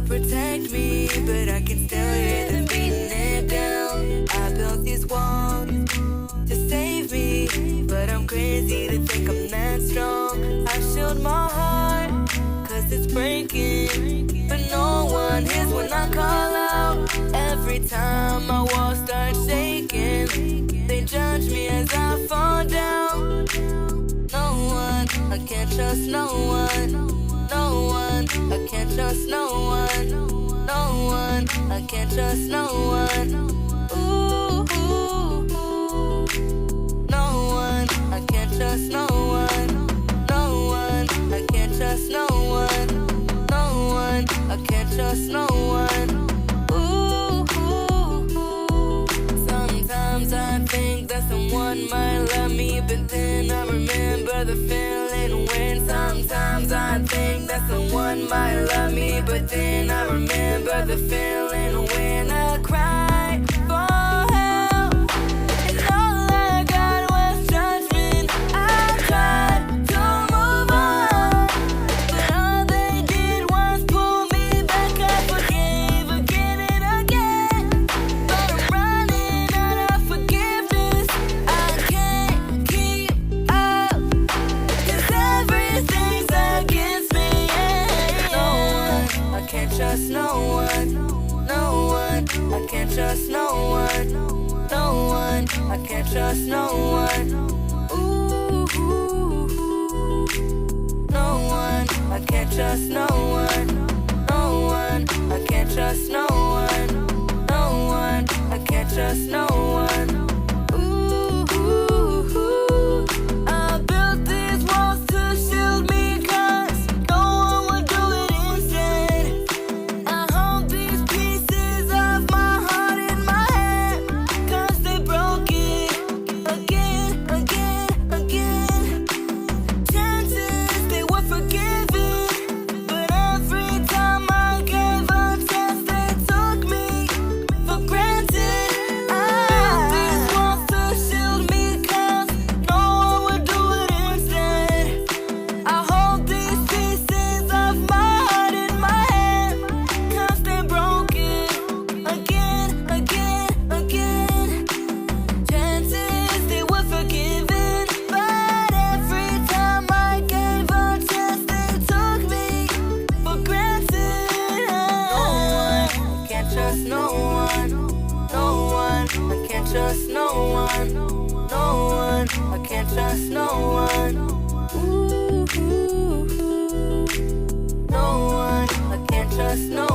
Protect me, but I can still hear them beating it down. I built these walls to save me, but I'm crazy to think I'm that strong. I shield my heart, cause it's breaking, but no one hears when I call out. Every time my walls start shaking, they judge me as I fall down. No one, I can't trust no one. No one, I can't trust no one. No one, I can't trust no one. Ooh, ooh, ooh. No one, I can't trust no one. No one, I can't trust no one. No one, I can't trust no one. Ooh, ooh, ooh. Sometimes I think that someone might love me, but then I remember the feeling when. Sometimes I think that someone might love me, but then I remember the feeling when I cried for help, and all I got was judgment. I tried to move on, but all they did was pull me back. I forgave again and again, but I'm running out of forgiveness. I can't keep up, 'cause everything's against me. No one, I can't trust no one. No one, I can't trust no one. No one, I can't trust no one. Ooh, ooh, ooh. No one, I can't trust no one. No one, I can't trust no one. No one, I can't trust no one. Ooh, ooh, ooh. I built these walls to shield me, 'cause no one would do it instead. I hold these pieces of my heart in my hand, 'cause they broke it again, again, again. Chances they were forgiven, but every time I gave a chance, they took me for granted. I built these walls to shield me, 'cause no one would do it instead. I hold these pieces of my heart in my hand, 'cause they broke it again, again, again. Chances they were forgiven, but every time I gave a chance, they took me for granted. No one, I can't trust no one. No one, I can't trust no one. No one, I can't trust no one. Ooh, ooh, ooh. No one, I can't trust no